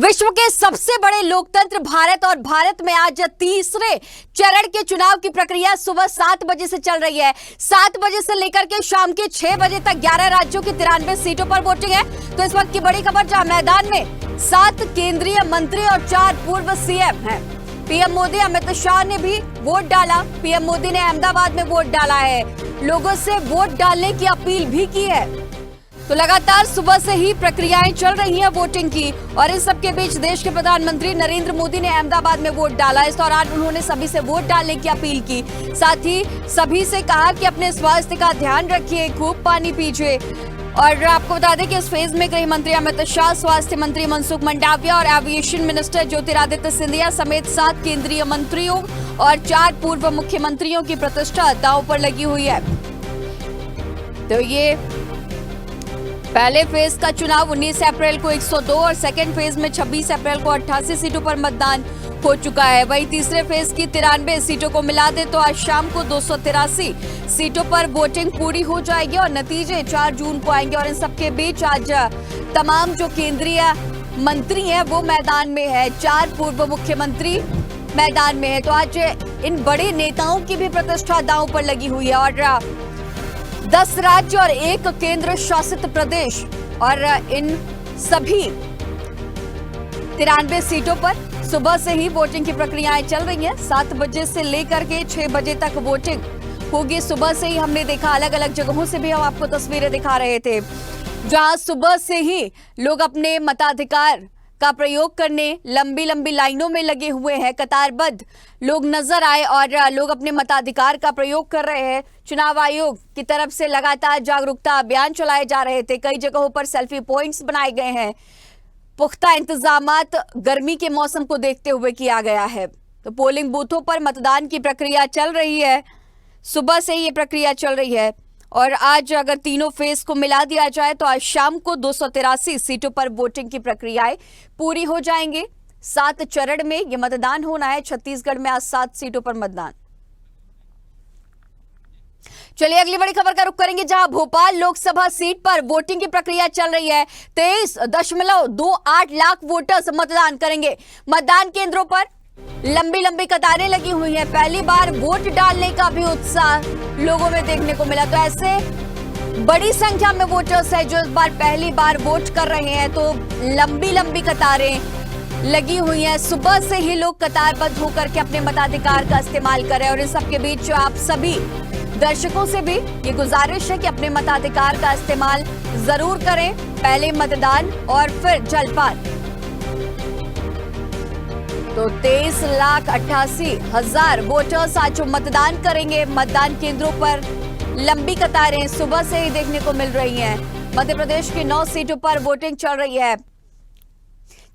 विश्व के सबसे बड़े लोकतंत्र भारत और भारत में आज तीसरे चरण के चुनाव की प्रक्रिया सुबह 7 बजे से चल रही है। 7 बजे से लेकर के शाम के 6 बजे तक 11 राज्यों की 93 सीटों पर वोटिंग है। तो इस वक्त की बड़ी खबर, जहां मैदान में 7 केंद्रीय मंत्री और 4 पूर्व सीएम हैं। पीएम मोदी अमित शाह ने भी वोट डाला। पीएम मोदी ने अहमदाबाद में वोट डाला है, लोगों से वोट डालने की अपील भी की है। तो लगातार सुबह से ही प्रक्रियाएं चल रही हैं वोटिंग की, और इस सबके बीच देश के प्रधानमंत्री नरेंद्र मोदी ने अहमदाबाद में वोट डाला। इस दौरान उन्होंने सभी से वोट डालने की अपील की, साथ ही सभी से कहा कि अपने स्वास्थ्य का ध्यान रखिए, खूब पानी पीजिए। और आपको बता दें कि इस फेज में गृह मंत्री अमित शाह, स्वास्थ्य मंत्री मनसुख मंडाविया और एविएशन मिनिस्टर ज्योतिरादित्य सिंधिया समेत 7 केंद्रीय मंत्रियों और 4 पूर्व मुख्यमंत्रियों की प्रतिष्ठा दांव पर लगी हुई है। तो ये पहले फेज का चुनाव 19 अप्रैल को 102 और सेकेंड फेज में 26 अप्रैल को 88 सीटों पर मतदान हो चुका है। वहीं तीसरे फेज की 93 सीटों को मिला दे तो आज शाम को 283 सीटों पर वोटिंग पूरी हो जाएगी और नतीजे 4 जून को आएंगे। और इन सबके बीच आज तमाम जो केंद्रीय मंत्री हैं वो मैदान में है, 4 पूर्व मुख्यमंत्री मैदान में है। तो आज इन बड़े नेताओं की भी प्रतिष्ठा दांव पर लगी हुई है और 10 राज्य और 1 केंद्र शासित प्रदेश और इन सभी 93 सीटों पर सुबह से ही वोटिंग की प्रक्रियाएं चल रही हैं। 7 बजे से लेकर के 6 बजे तक वोटिंग होगी। सुबह से ही हमने देखा, अलग अलग जगहों से भी हम आपको तस्वीरें दिखा रहे थे, जहां सुबह से ही लोग अपने मताधिकार का प्रयोग करने लंबी लंबी लाइनों में लगे हुए हैं। कतारबद्ध लोग नजर आए और लोग अपने मताधिकार का प्रयोग कर रहे हैं। चुनाव आयोग की तरफ से लगातार जागरूकता अभियान चलाए जा रहे थे। कई जगहों पर सेल्फी पॉइंट्स बनाए गए हैं। पुख्ता इंतजामात गर्मी के मौसम को देखते हुए किया गया है। तो पोलिंग बूथों पर मतदान की प्रक्रिया चल रही है। सुबह से ये प्रक्रिया चल रही है और आज अगर तीनों फेज को मिला दिया जाए तो आज शाम को 283 सीटों पर वोटिंग की प्रक्रियाएं पूरी हो जाएंगे। 7 चरण में ये मतदान होना है। छत्तीसगढ़ में आज 7 सीटों पर मतदान। चलिए अगली बड़ी खबर का रुख करेंगे, जहां भोपाल लोकसभा सीट पर वोटिंग की प्रक्रिया चल रही है। 23.28 लाख वोटर्स मतदान करेंगे। मतदान केंद्रों पर लंबी लंबी कतारें लगी हुई हैं। पहली बार वोट डालने का भी उत्साह लोगों में देखने को मिला। तो ऐसे बड़ी संख्या में वोटर्स हैं जो इस बार पहली बार वोट कर रहे हैं। तो लंबी लंबी कतारें लगी हुई हैं। सुबह से ही लोग कतारबद्ध होकर के अपने मताधिकार का इस्तेमाल कर रहे हैं। और इन सबके बीच आप सभी दर्शकों से भी ये गुजारिश है कि अपने मताधिकार का इस्तेमाल जरूर करें। पहले मतदान और फिर जलपान। तो 23,88,000 वोटर्स आज मतदान करेंगे। मतदान केंद्रों पर लंबी कतारें सुबह से ही देखने को मिल रही हैं। मध्य प्रदेश की 9 सीटों पर वोटिंग चल रही है।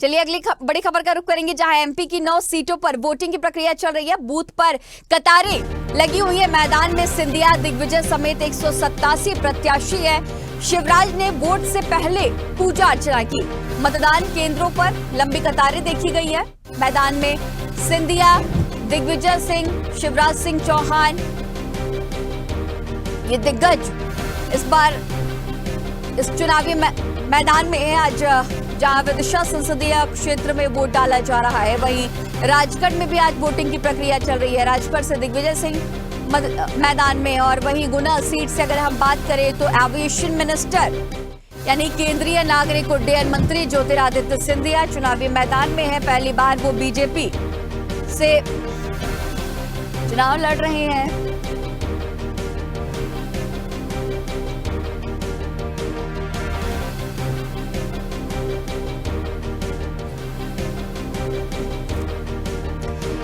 चलिए अगली बड़ी खबर का रुख करेंगे, जहां एमपी की 9 सीटों पर वोटिंग की प्रक्रिया चल रही है। बूथ पर कतारें लगी हुई है। मैदान में सिंधिया, दिग्विजय समेत 187 प्रत्याशी है। शिवराज ने वोट से पहले पूजा अर्चना की। मतदान केंद्रों पर लंबी कतारें देखी गई है। मैदान में सिंधिया, दिग्विजय सिंह, शिवराज सिंह चौहान, ये दिग्गज इस बार इस चुनावी मैदान में है। आज जहां विदिशा संसदीय क्षेत्र में वोट डाला जा रहा है, वहीं राजगढ़ में भी आज वोटिंग की प्रक्रिया चल रही है। राजगढ़ से दिग्विजय सिंह मैदान में, और वहीं गुना सीट से अगर हम बात करें तो एविएशन मिनिस्टर यानी केंद्रीय नागरिक उड्डयन मंत्री ज्योतिरादित्य सिंधिया चुनावी मैदान में है। पहली बार वो बीजेपी से चुनाव लड़ रहे हैं।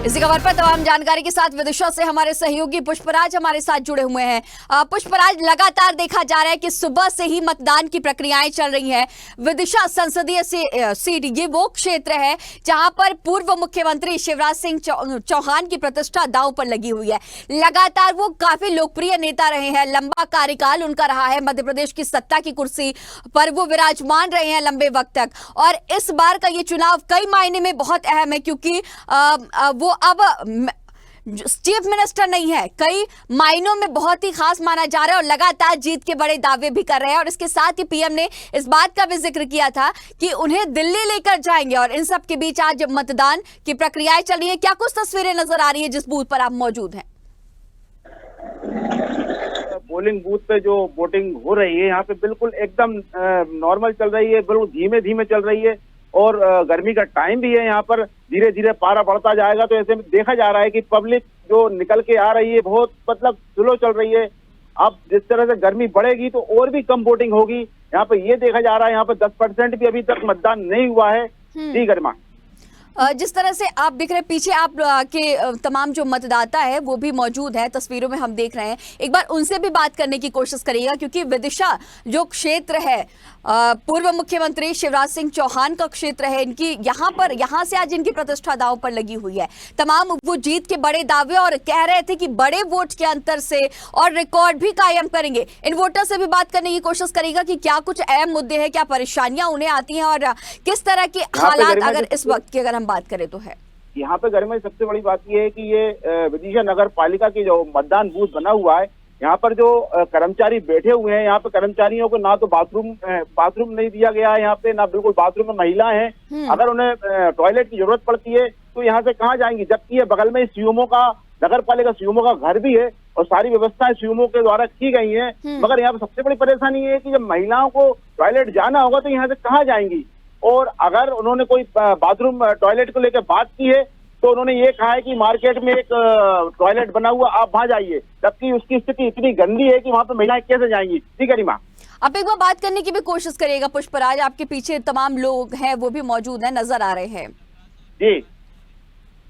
इसी खबर पर तमाम जानकारी के साथ विदिशा से हमारे सहयोगी पुष्पराज हमारे साथ जुड़े हुए हैं। पुष्पराज, लगातार देखा जा रहा है कि सुबह से ही मतदान की प्रक्रियाएं चल रही हैं। विदिशा संसदीय सीट ये वो क्षेत्र है जहां पर पूर्व मुख्यमंत्री शिवराज सिंह चौहान की प्रतिष्ठा दांव पर लगी हुई है। लगातार वो काफी लोकप्रिय नेता रहे हैं, लंबा कार्यकाल उनका रहा है। मध्य प्रदेश की सत्ता की कुर्सी पर वो विराजमान रहे हैं लंबे वक्त तक। और इस बार का ये चुनाव कई मायने में बहुत अहम है, क्योंकि वो अब चीफ मिनिस्टर नहीं है, कई मायनों में बहुत ही खास माना जा रहा है और लगातार जीत के बड़े दावे भी कर रहे हैं। और इसके साथ ही पीएम ने इस बात का भी जिक्र किया था कि उन्हें दिल्ली लेकर जाएंगे। और इन सब के बीच आज मतदान की प्रक्रियाएं चल रही है। क्या कुछ तस्वीरें नजर आ रही है जिस बूथ पर आप मौजूद हैं? पोलिंग बूथ पे जो वोटिंग हो रही है यहाँ पे बिल्कुल एकदम नॉर्मल चल रही है, बिल्कुल धीमे धीमे चल रही है। और गर्मी का टाइम भी है, यहाँ पर धीरे धीरे पारा बढ़ता जाएगा। तो ऐसे में देखा जा रहा है कि पब्लिक जो निकल के आ रही है बहुत मतलब स्लो चल रही है। अब जिस तरह से गर्मी बढ़ेगी तो और भी कम वोटिंग होगी। यहाँ पे ये देखा जा रहा है यहाँ पे 10% भी अभी तक मतदान नहीं हुआ है। जी गरिमा, जिस तरह से आप दिख रहे हैं पीछे, आप के तमाम जो मतदाता है वो भी मौजूद है, तस्वीरों में हम देख रहे हैं। एक बार उनसे भी बात करने की कोशिश करिएगा, क्योंकि विदिशा जो क्षेत्र है पूर्व मुख्यमंत्री शिवराज सिंह चौहान का क्षेत्र है, इनकी यहाँ से आज इनकी प्रतिष्ठा दांव पर लगी हुई है। तमाम वो जीत के बड़े दावे और कह रहे थे कि बड़े वोट के अंतर से और रिकॉर्ड भी कायम करेंगे। इन वोटर से भी बात करने की कोशिश करेगा कि क्या कुछ अहम मुद्दे हैं, क्या परेशानियां उन्हें आती हैं और किस तरह के हालात अगर इस वक्त की अगर हम बात करें तो है। यहाँ पे गरिमा सबसे बड़ी बात यह है कि ये विदिशा नगर पालिका की जो मतदान बूथ बना हुआ है, यहाँ पर जो कर्मचारी बैठे हुए हैं, यहाँ पे कर्मचारियों को ना तो बाथरूम नहीं दिया गया है, यहाँ पे ना बिल्कुल बाथरूम में महिला हैं। अगर उन्हें टॉयलेट की जरूरत पड़ती है तो यहाँ से कहाँ जाएंगी, जबकि ये बगल में सीएमओ का नगर पालिका सीएमओ का घर भी है और सारी व्यवस्थाएं सीएमओ के द्वारा की गई हैं। मगर यहाँ पे सबसे बड़ी परेशानी है कि जब महिलाओं को टॉयलेट जाना होगा तो यहाँ से कहाँ जाएंगी। और अगर उन्होंने कोई बाथरूम टॉयलेट को लेकर बात की है तो उन्होंने ये कहा है कि मार्केट में एक टॉयलेट बना हुआ, आप वहां जाइए, जबकि उसकी स्थिति इतनी गंदी है कि वहां पे महिलाएं कैसे जाएंगी। ठीक है गरिमा, आप एक बार बात करने की भी कोशिश करिएगा। पुष्पराज, आपके पीछे तमाम लोग हैं वो भी मौजूद हैं, नजर आ रहे हैं। जी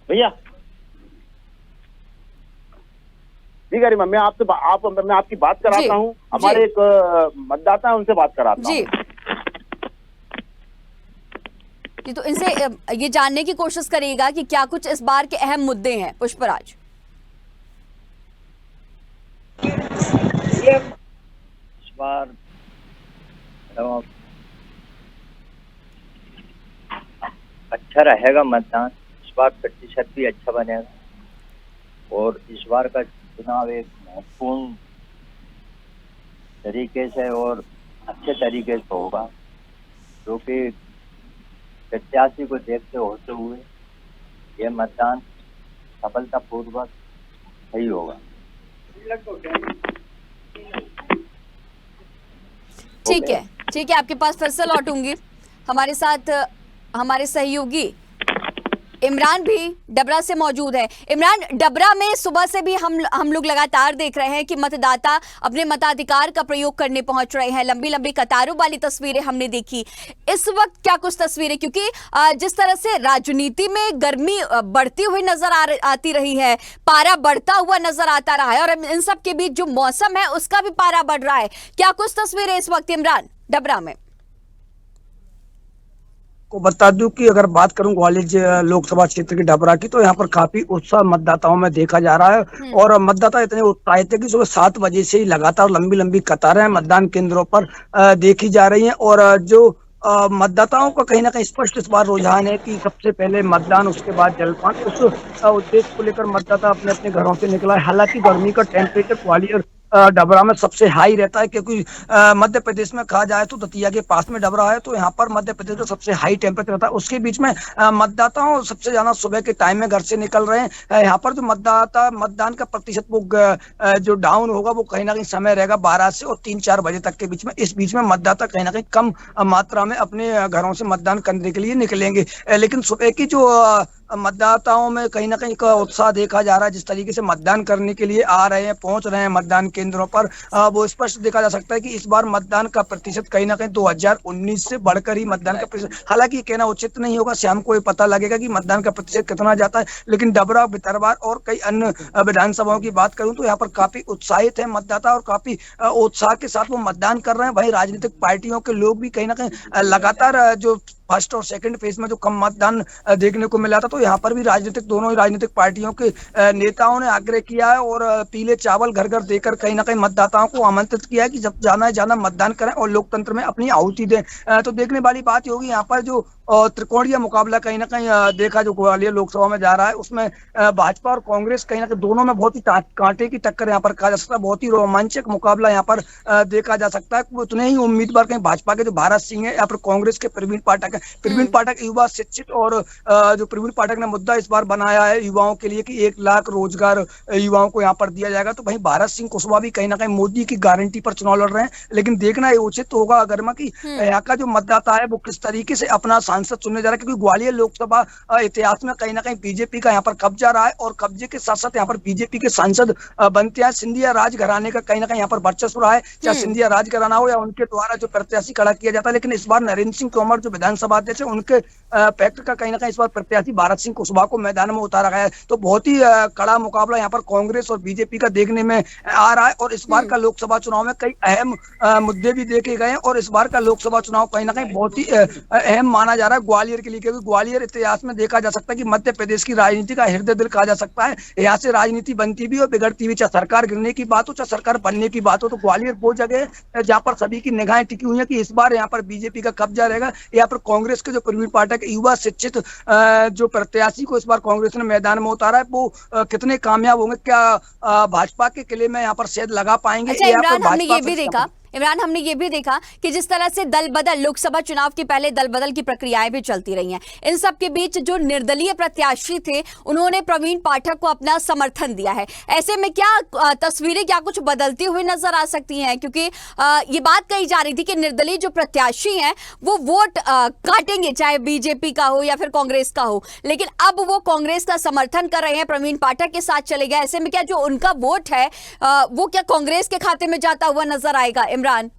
भैया, जी गरिमा, मैं आपकी बात कराता हूँ। हमारे एक मतदाता है, उनसे बात कराता हूँ। तो इनसे ये जानने की कोशिश करिएगा कि क्या कुछ इस बार के अहम मुद्दे हैं। पुष्पराज, इस बार अच्छा रहेगा मतदान, इस बार प्रतिशत भी अच्छा बनेगा और इस बार का चुनाव एक महत्वपूर्ण तरीके से और अच्छे तरीके से होगा, जो कि प्रत्याशी को देखते होते हुए यह मतदान सफलतापूर्वक सही होगा। ठीक है, आपके पास फिर से लौटूंगी। हमारे साथ हमारे सहयोगी इमरान भी डबरा से मौजूद है। इमरान, डबरा में सुबह से भी हम लोग लगातार देख रहे हैं कि मतदाता अपने मताधिकार का प्रयोग करने पहुंच रहे हैं। लंबी लंबी कतारों वाली तस्वीरें हमने देखी। इस वक्त क्या कुछ तस्वीरें, क्योंकि जिस तरह से राजनीति में गर्मी बढ़ती हुई नजर आती रही है, पारा बढ़ता हुआ नजर आता रहा है और इन सब के बीच जो मौसम है उसका भी पारा बढ़ रहा है। क्या कुछ तस्वीरें इस वक्त इमरान डबरा में? को बता दूं कि अगर बात करूं ग्वालियर लोकसभा क्षेत्र की डबरा की, तो यहाँ पर काफी उत्साह मतदाताओं में देखा जा रहा है और मतदाता इतने उत्साहित है कि सुबह 7 बजे से ही लगातार लंबी लंबी कतारें मतदान केंद्रों पर देखी जा रही हैं। और जो मतदाताओं का कहीं ना कहीं स्पष्ट इस बार रुझान है कि सबसे पहले मतदान, उसके बाद जलपान। उस उद्देश्य को लेकर मतदाता अपने अपने घरों से निकला है। हालांकि गर्मी का टेम्परेचर ग्वालियर डबरा में सबसे हाई रहता है, क्योंकि मध्य प्रदेश में कहा जाए तो दतिया के पास में डबरा है, तो यहाँ पर मध्य प्रदेश में सबसे हाई टेम्परेचर रहता है। उसके बीच में मतदाताओं सबसे ज्यादा सुबह के टाइम में घर से निकल रहे हैं। यहाँ पर जो मतदान का प्रतिशत वो जो डाउन होगा वो कहीं ना कहीं समय रहेगा 12 से और 3-4 बजे तक के बीच में। इस बीच में मतदाता कहीं ना कहीं कम मात्रा में अपने घरों से मतदान करने के लिए निकलेंगे। लेकिन सुबह की जो मतदाताओं में कहीं ना कहीं का उत्साह देखा जा रहा है, जिस तरीके से मतदान करने के लिए आ रहे हैं, पहुंच रहे हैं मतदान केंद्रों पर, वो स्पष्ट देखा जा सकता है कि इस बार मतदान का प्रतिशत कहीं ना कहीं 2019 से बढ़कर ही मतदान का प्रतिशत, हालांकि कहना उचित नहीं होगा, शाम को ये पता लगेगा कि मतदान का प्रतिशत कितना जाता है। लेकिन डबरा, भितरवार और कई अन्य विधानसभाओं की बात करूं तो यहाँ पर काफी उत्साहित है मतदाता और काफी उत्साह के साथ वो मतदान कर रहे हैं। वहीं राजनीतिक पार्टियों के लोग भी कहीं ना कहीं लगातार जो फर्स्ट और सेकंड फेज में जो कम मतदान देखने को मिला था, तो यहाँ पर भी दोनों ही राजनीतिक पार्टियों के नेताओं ने आग्रह किया है और पीले चावल घर घर देकर कहीं ना कहीं मतदाताओं को आमंत्रित किया है कि जब जाना है जाना मतदान करें और लोकतंत्र में अपनी आहुति दें। तो देखने वाली बात होगी यहाँ पर जो त्रिकोणीय मुकाबला कहीं ना कहीं देखा जो ग्वालियर लोकसभा में जा रहा है, उसमें भाजपा और कांग्रेस कहीं ना कहीं दोनों में बहुत ही कांटे की टक्कर यहाँ पर कहा जा सकता है। बहुत ही रोमांचक मुकाबला यहाँ पर देखा जा सकता है। उतने ही उम्मीदवार कहीं भाजपा के जो भारत सिंह है या फिर कांग्रेस के प्रवीण पाठक है। प्रवीण पाठक युवा शिक्षित, और जो प्रवीण पाठक ने मुद्दा इस बार बनाया है युवाओं के लिए कि 1 लाख रोजगार युवाओं को यहाँ पर दिया जाएगा, तो वहीं भारत सिंह कुशवाहा भी कहीं ना कहीं मोदी की गारंटी पर चुनाव लड़ रहे हैं। लेकिन देखना ये उचित होगा गर्मा की यहाँ का जो मतदाता है वो किस तरीके से अपना सांसद चुनने जा रहा है, क्योंकि ग्वालियर लोकसभा इतिहास में कहीं ना कहीं बीजेपी का यहाँ पर कब्जा रहा है, और कब्जे के साथ साथ यहाँ पर बीजेपी के सांसद बनते हैं। सिंधिया राज घराने का कहीं ना कहीं यहाँ पर वर्चस्व रहा है, चाहे सिंधिया राज घराना हो या उनके द्वारा जो प्रत्याशी खड़ा किया जाता है। लेकिन इस बार नरेंद्र सिंह तोमर जो विधानसभा अध्यक्ष है, उनके फैक्ट का कहीं ना कहीं इस बार प्रत्याशी भारत सिंह कुशवाहा को मैदान में उतारा गया है। तो बहुत ही कड़ा मुकाबला यहाँ पर कांग्रेस और बीजेपी का देखने में आ रहा है। और इस बार का लोकसभा चुनाव में कई अहम मुद्दे भी देखे गए हैं, और इस बार का लोकसभा चुनाव कहीं ना कहीं बहुत ही अहम माना जा रहा है ग्वालियर के लिए, क्योंकि ग्वालियर इतिहास में देखा जा सकता है कि मध्य प्रदेश की राजनीति का हृदय दिल कहा जा सकता है। यहाँ से राजनीति बनती भी और बिगड़ती भी, चाहे सरकार गिरने की बात हो चाहे सरकार बनने की बात हो। तो ग्वालियर वो जगह है जहाँ पर सभी की निगाहें टिकी हुई है कि इस बार यहाँ पर बीजेपी का कब्जा रहेगा। यहाँ पर कांग्रेस के जो प्रवीण पाठक युवा शिक्षित जो प्रत्याशी को इस बार कांग्रेस ने मैदान में उतारा है, वो कितने कामयाब होंगे, क्या भाजपा के किले में यहाँ पर सेध लगा पाएंगे। अच्छा इमरान, हमने ये भी देखा कि जिस तरह से दल बदल, लोकसभा चुनाव के पहले दल बदल की प्रक्रियाएं भी चलती रही हैं। इन सब के बीच जो निर्दलीय प्रत्याशी थे उन्होंने प्रवीण पाठक को अपना समर्थन दिया है। ऐसे में क्या तस्वीरें क्या कुछ बदलती हुई नजर आ सकती हैं? क्योंकि ये बात कही जा रही थी कि निर्दलीय जो प्रत्याशी हैं वो वोट काटेंगे, चाहे बीजेपी का हो या फिर कांग्रेस का हो, लेकिन अब वो कांग्रेस का समर्थन कर रहे हैं, प्रवीण पाठक के साथ चले गए। ऐसे में क्या जो उनका वोट है वो क्या कांग्रेस के खाते में जाता हुआ नजर आएगा? इमरान,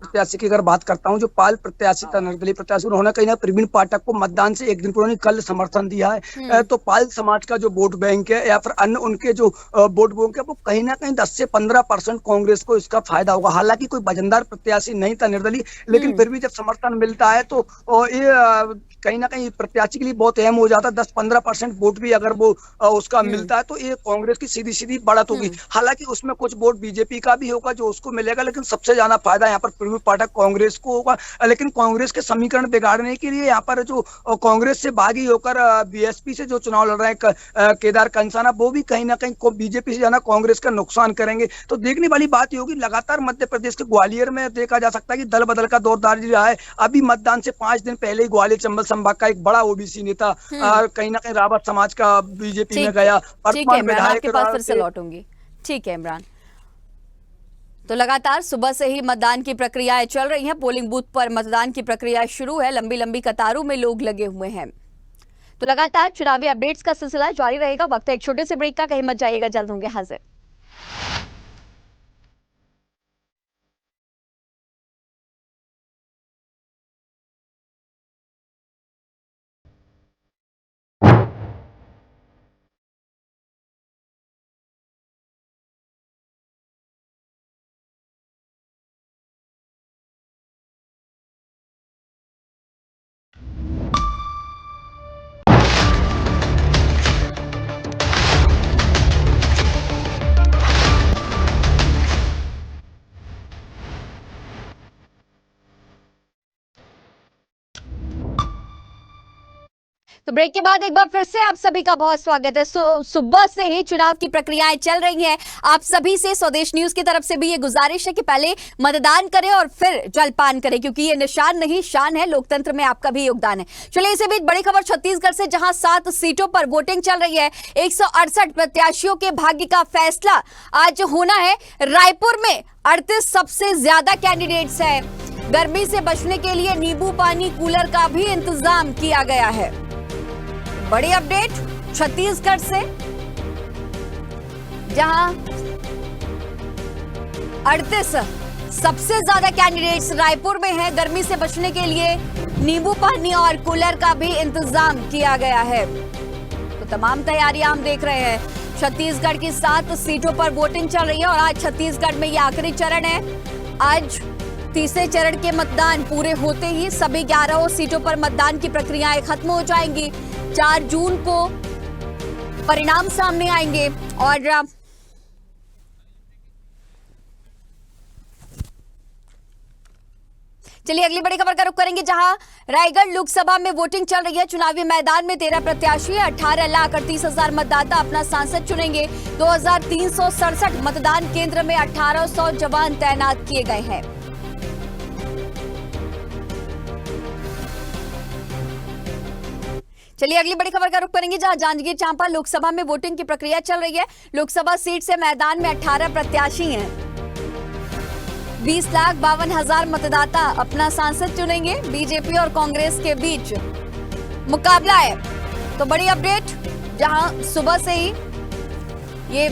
प्रत्याशी की अगर बात करता हूं, जो पाल प्रत्याशी था निर्दलीय प्रत्याशी, उन्होंने कहीं ना प्रवीण पाठक को मतदान से एक दिन पूर्व कल समर्थन दिया है। तो पाल समाज का जो वोट बैंक है या फिर अन्य उनके जो वोट बैंक है, वो कहीं ना कहीं 10 से 15% कांग्रेस को इसका फायदा होगा। हालांकि कोई वजनदार प्रत्याशी नहीं था निर्दलीय, लेकिन फिर भी जब समर्थन मिलता है तो ये कहीं ना कहीं प्रत्याशी के लिए बहुत अहम हो जाता है। 10-15% वोट भी अगर वो उसका मिलता है तो ये कांग्रेस की सीधी सीधी बढ़त होगी। हालांकि उसमें कुछ वोट बीजेपी का भी होगा जो उसको मिलेगा, लेकिन सबसे ज्यादा फायदा यहाँ पर प्रवीण पाठक कांग्रेस को होगा। लेकिन कांग्रेस के समीकरण बिगाड़ने के लिए यहाँ पर जो कांग्रेस से बागी होकर बीएसपी से जो चुनाव लड़ रहे हैं केदार कंसाना, वो भी कहीं ना कहीं बीजेपी से ज्यादा कांग्रेस का नुकसान करेंगे। तो देखने वाली बात ये होगी। लगातार मध्य प्रदेश के ग्वालियर में देखा जा सकता है कि दल बदल का दौर जारी रहा है। अभी मतदान से 5 दिन पहले ही ग्वालियर चंबल संभाग का एक बड़ा ओबीसी नेता कहीं ना कहीं रावत समाज का बीजेपी में गया। वर्तमान विधायक के पास फिर से लौटूंगी। ठीक है इमरान, तो लगातार सुबह से ही मतदान की प्रक्रियाएं चल रही हैं। पोलिंग बूथ पर मतदान की प्रक्रिया शुरू है, लंबी लंबी कतारों में लोग लगे हुए हैं। तो लगातार चुनावी अपडेट्स का सिलसिला जारी रहेगा। वक्त एक छोटे से ब्रेक का, कहीं मत जाइएगा, जल्द होंगे हाजिर। तो ब्रेक के बाद एक बार फिर से आप सभी का बहुत स्वागत है। सुबह से ही चुनाव की प्रक्रियाएं चल रही हैं। आप सभी से स्वदेश न्यूज की तरफ से भी ये गुजारिश है कि पहले मतदान करें और फिर जलपान करें, क्योंकि ये निशान नहीं शान है। लोकतंत्र में आपका भी योगदान है। चलिए इसी बीच बड़ी खबर छत्तीसगढ़ से, जहां 7 सीटों पर वोटिंग चल रही है। 168 प्रत्याशियों के भाग्य का फैसला आज होना है। रायपुर में 38 सबसे ज्यादा कैंडिडेट्स हैं। गर्मी से बचने के लिए नींबू पानी कूलर का भी इंतजाम किया गया है। बड़ी अपडेट छत्तीसगढ़ से, जहां 38 सबसे ज्यादा कैंडिडेट्स रायपुर में हैं। गर्मी से बचने के लिए नींबू पानी और कूलर का भी इंतजाम किया गया है। तो तमाम तैयारियां हम देख रहे हैं। छत्तीसगढ़ की 7 सीटों पर वोटिंग चल रही है और आज छत्तीसगढ़ में ये आखिरी चरण है। आज तीसरे चरण के मतदान पूरे होते ही सभी 11 सीटों पर मतदान की प्रक्रियाएं खत्म हो जाएंगी। 4 जून को परिणाम सामने आएंगे और चलिए अगली बड़ी खबर का रुख करेंगे, जहां रायगढ़ लोकसभा में वोटिंग चल रही है। चुनावी मैदान में 13 प्रत्याशी है। 18,38,000 मतदाता अपना सांसद चुनेंगे। 2,367 मतदान केंद्र में 1,800 जवान तैनात किए गए हैं। चलिए अगली बड़ी खबर का रुख करेंगे, जहां जांजगीर चांपा लोकसभा में वोटिंग की प्रक्रिया चल रही है। लोकसभा सीट से मैदान में 18 प्रत्याशी हैं। 20,52,000 मतदाता अपना सांसद चुनेंगे। बीजेपी और कांग्रेस के बीच मुकाबला है। तो बड़ी अपडेट, जहां सुबह से ही ये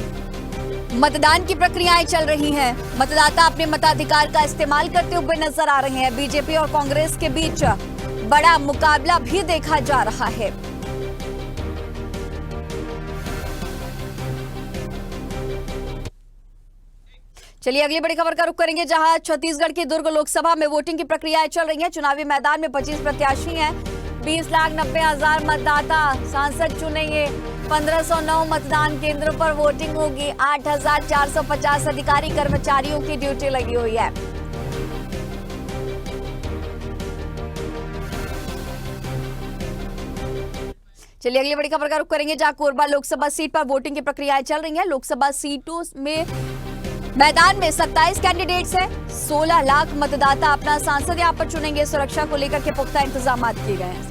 मतदान की प्रक्रियाएं चल रही हैं। मतदाता अपने मताधिकार का इस्तेमाल करते हुए नजर आ रहे हैं। बीजेपी और कांग्रेस के बीच बड़ा मुकाबला भी देखा जा रहा है। चलिए अगली बड़ी खबर का रुख करेंगे, जहां छत्तीसगढ़ की दुर्ग लोकसभा में वोटिंग की प्रक्रियाएं चल रही हैं। चुनावी मैदान में 25 प्रत्याशी हैं। 20,90,000 मतदाता सांसद चुनेंगे। 1,509 मतदान केंद्रों पर वोटिंग होगी। 8,450 अधिकारी कर्मचारियों की ड्यूटी लगी हुई है। चलिए अगली बड़ी खबर का रुख करेंगे, जहां कोरबा लोकसभा सीट पर वोटिंग की प्रक्रियाएं चल रही हैं। लोकसभा सीटों में मैदान में 27 कैंडिडेट्स हैं। 16 लाख मतदाता अपना सांसद यहां पर चुनेंगे। सुरक्षा को लेकर के पुख्ता इंतजाम किए गए हैं।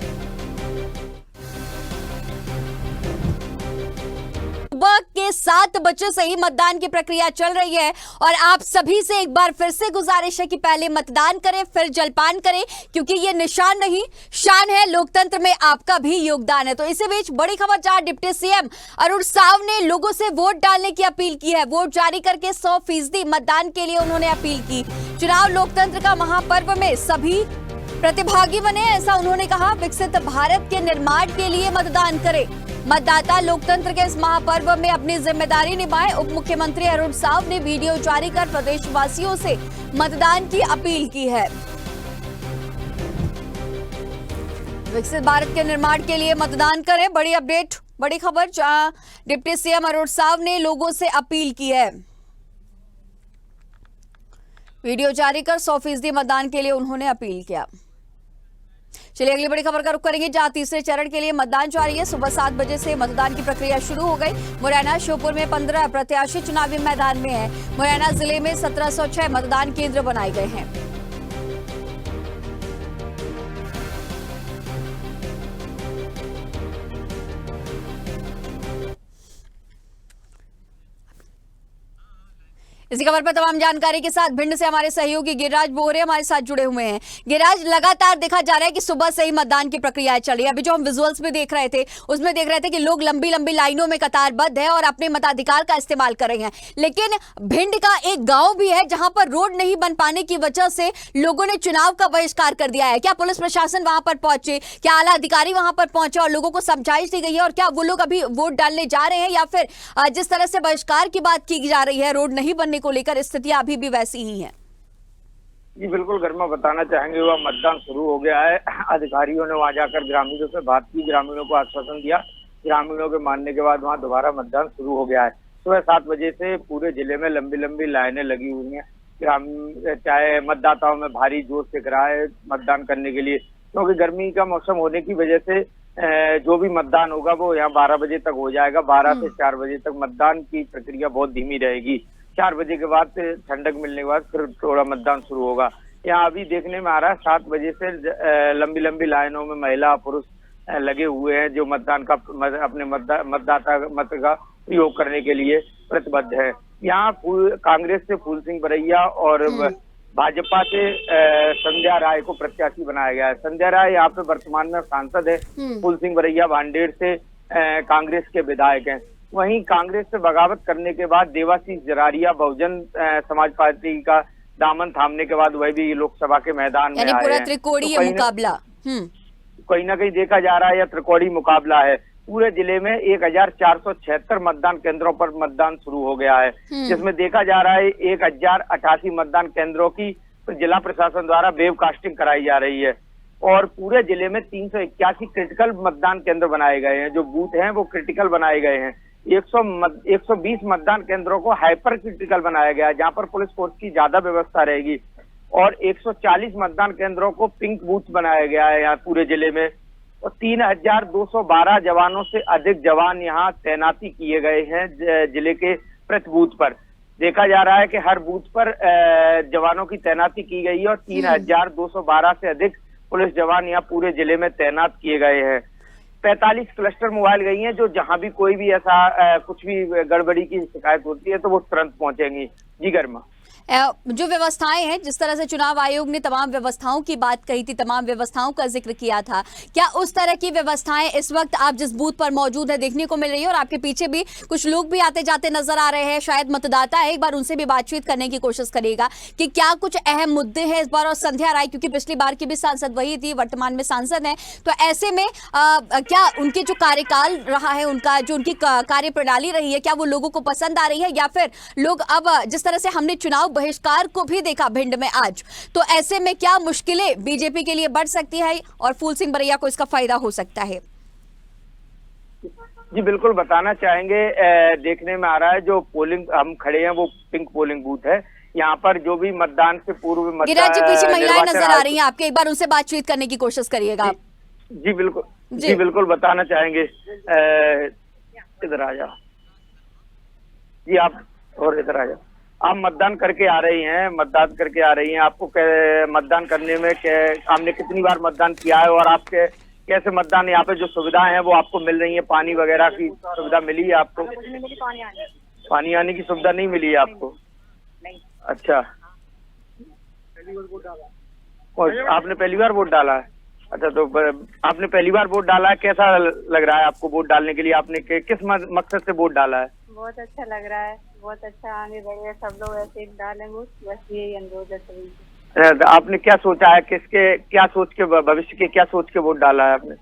सुबह के 7 बजे से ही मतदान की प्रक्रिया चल रही है और आप सभी से एक बार फिर से गुजारिश है कि पहले मतदान करें, फिर जलपान करें, क्योंकि ये निशान नहीं शान है। लोकतंत्र में आपका भी योगदान है। तो इसी बीच बड़ी खबर, जहां डिप्टी सीएम अरुण साव ने लोगों से वोट डालने की अपील की है। वोट जारी करके 100% मतदान के लिए उन्होंने अपील की। चुनाव लोकतंत्र का महापर्व में सभी प्रतिभागी बने, ऐसा उन्होंने कहा। विकसित भारत के निर्माण के लिए मतदान करें। मतदाता लोकतंत्र के इस महापर्व में अपनी जिम्मेदारी निभाएं। उप मुख्यमंत्री अरुण साव ने वीडियो जारी कर प्रदेशवासियों से मतदान की अपील की है। विकसित भारत के निर्माण के लिए मतदान करें। बड़ी अपडेट, बड़ी खबर, जहां डिप्टी सीएम अरुण साव ने लोगों से अपील की है। वीडियो जारी कर 100% मतदान के लिए उन्होंने अपील किया। चलिए अगली बड़ी खबर का रुख करेंगे, जहां तीसरे चरण के लिए मतदान जारी है। सुबह 7 बजे से मतदान की प्रक्रिया शुरू हो गई। मुरैना, श्योपुर में 15 प्रत्याशी चुनावी मैदान में हैं। मुरैना जिले में 1706 मतदान केंद्र बनाए गए हैं। इसी खबर पर तमाम जानकारी के साथ भिंड से हमारे सहयोगी गिरिराज बोहरे हमारे साथ जुड़े हुए हैं। गिरिराज, लगातार देखा जा रहा है कि सुबह से ही मतदान की प्रक्रिया चल रही है। अभी जो हम विजुअल्स में देख रहे थे, उसमें देख रहे थे कि लोग लंबी लंबी लाइनों में कतारबद्ध है और अपने मताधिकार का इस्तेमाल कर रहे हैं। लेकिन भिंड का एक गाँव भी है जहां पर रोड नहीं बन पाने की वजह से लोगों ने चुनाव का बहिष्कार कर दिया है। क्या पुलिस प्रशासन वहां पर पहुंचे, क्या आला अधिकारी वहां पर पहुंचे और लोगों को समझाइश दी गई है, और क्या वो लोग अभी वोट डालने जा रहे हैं, या फिर जिस तरह से बहिष्कार की बात की जा रही है रोड नहीं बनने को लेकर, स्थितियां अभी भी वैसी ही हैं? जी बिल्कुल गरिमा, बताना चाहेंगे वह मतदान शुरू हो गया है। अधिकारियों ने वहां जाकर ग्रामीणों से बात की, ग्रामीणों को आश्वासन दिया। ग्रामीणों के मानने के बाद वहां दोबारा मतदान शुरू हो गया है। सुबह 7 बजे से पूरे जिले में लंबी लंबी लाइनें लगी हुई हैं। चाहे मतदाताओं में भारी जोश दिख रहा है मतदान करने के लिए, क्योंकि गर्मी का मौसम होने की वजह से जो भी मतदान होगा वो यहाँ 12 बजे तक हो जाएगा। 12 से 4 बजे तक मतदान की प्रक्रिया बहुत धीमी रहेगी। 4 बजे के बाद ठंडक मिलने के बाद फिर थोड़ा मतदान शुरू होगा। यहाँ अभी देखने में आ रहा है 7 बजे से लंबी लंबी लाइनों में महिला पुरुष लगे हुए हैं, जो मतदान का अपने मतदाता मत का प्रयोग करने के लिए प्रतिबद्ध है। यहाँ कांग्रेस से फूल सिंह बरैया और भाजपा से संध्या राय को प्रत्याशी बनाया गया है। संध्या राय यहाँ पे वर्तमान में सांसद है। फूल सिंह बरैया भांडेर से कांग्रेस के विधायक हैं। वहीं कांग्रेस से बगावत करने के बाद देवाशीष जरारिया बहुजन समाज पार्टी का दामन थामने के बाद वह भी लोकसभा के मैदान में आए हैं। पूरा त्रिकोणीय मुकाबला कहीं ना कहीं देखा जा रहा है, यह त्रिकोणीय मुकाबला है। पूरे जिले में 1476 मतदान केंद्रों पर मतदान शुरू हो गया है, जिसमें देखा जा रहा है 1088 मतदान केंद्रों की जिला प्रशासन द्वारा वेबकास्टिंग कराई जा रही है। और पूरे जिले में 381 क्रिटिकल मतदान केंद्र बनाए गए हैं। जो बूथ हैं वो क्रिटिकल बनाए गए हैं। 120 मतदान केंद्रों को हाइपर क्रिटिकल बनाया गया है, जहां पर पुलिस फोर्स की ज्यादा व्यवस्था रहेगी। और 140 मतदान केंद्रों को पिंक बूथ बनाया गया है यहाँ पूरे जिले में, और 3212 जवानों से अधिक जवान यहाँ तैनाती किए गए हैं जिले के प्रति बूथ पर। देखा जा रहा है कि हर बूथ पर जवानों की तैनाती की गई है और 3212 से अधिक पुलिस जवान यहाँ पूरे जिले में तैनात किए गए हैं। 45 क्लस्टर मोबाइल गई हैं, जो जहां भी कोई भी ऐसा कुछ भी गड़बड़ी की शिकायत होती है तो वो तुरंत पहुंचेंगी। जी गर्मा, जो व्यवस्थाएं हैं, जिस तरह से चुनाव आयोग ने तमाम व्यवस्थाओं की बात कही थी, तमाम व्यवस्थाओं का जिक्र किया था, क्या उस तरह की व्यवस्थाएं इस वक्त आप जिस बूथ पर मौजूद है देखने को मिल रही है? और आपके पीछे भी कुछ लोग भी आते जाते नजर आ रहे हैं, शायद मतदाता है, एक बार उनसे भी बातचीत करने की कोशिश करेगा कि क्या कुछ अहम मुद्दे हैं इस बार। और संध्या राय, क्योंकि पिछली बार की भी सांसद वही थी, वर्तमान में सांसद है, तो ऐसे में क्या उनके जो कार्यकाल रहा है, उनका जो उनकी कार्य प्रणाली रही है, क्या वो लोगों को पसंद आ रही है, या फिर लोग अब जिस तरह से हमने चुनाव बहिष्कार को भी देखा भिंड में आज, तो ऐसे में क्या मुश्किलें बीजेपी के लिए बढ़ सकती है और फूल सिंह बरैया को इसका फायदा हो सकता है? जी बिल्कुल बताना चाहेंगे। देखने में आ रहा है जो पोलिंग हम खड़े हैं वो पिंक पोलिंग बूथ है। यहाँ पर जो भी मतदान से पूर्व गिरिराज जी, पीछे महिलाएं नजर आ रही हैं आपके, एक बार उनसे बातचीत करने की कोशिश करिएगा। जी बिल्कुल, जी बिल्कुल बताना चाहेंगे। इधर आ जाओ जी आप, और इधर आ जाओ। आप मतदान करके आ रही हैं, आपको मतदान करने में आपने कितनी बार मतदान किया है, और आपके कैसे मतदान यहाँ पे जो सुविधाएं हैं वो आपको मिल रही है? पानी वगैरह की सुविधा मिली है आपको? पानी आने की सुविधा नहीं मिली है आपको? अच्छा, और आपने पहली बार वोट डाला है? अच्छा, तो आपने पहली बार वोट डाला है, कैसा लग रहा है आपको वोट डालने के लिए? आपने किस मकसद से वोट डाला है? बहुत अच्छा लग रहा है, बहुत अच्छा, आगे बढ़े, सब लोग ऐसे ही डालें वोट, बस यही अनुरोध है सभी से। आपने क्या सोचा है, क्या सोच के, भविष्य के क्या सोच के वोट डाला है आपने?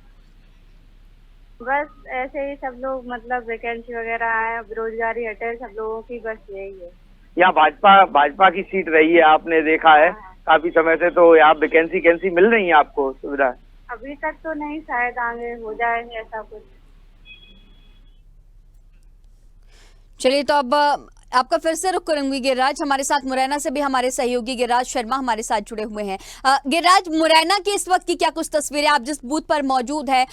बस ऐसे ही सब लोग, मतलब वैकेंसी वगैरह आए, बेरोजगारी हटे सब लोगों की, बस यही है। यहाँ भाजपा की सीट रही है, आपने देखा है काफी समय से, तो यहाँ वैकेंसी मिल रही है आपको सुविधा? अभी तक तो नहीं, शायद आगे हो जाए ऐसा कुछ। चलिए, तो अब आपका फिर से रुख करूंगी गिरिराज। हमारे साथ मुरैना से भी हमारे सहयोगी गिरिराज शर्मा हमारे साथ जुड़े हुए हैं। गिरिराज, मुरैना की इस वक्त की क्या कुछ तस्वीरें, आप जिस बूथ पर मौजूद है,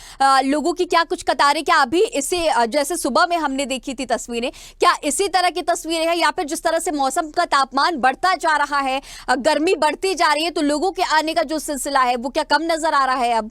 लोगों की क्या कुछ कतारें, क्या अभी इसे जैसे सुबह में हमने देखी थी तस्वीरें, क्या इसी तरह की तस्वीरें हैं, या फिर जिस तरह से मौसम का तापमान बढ़ता जा रहा है, गर्मी बढ़ती जा रही है, तो लोगों के आने का जो सिलसिला है वो क्या कम नजर आ रहा है अब?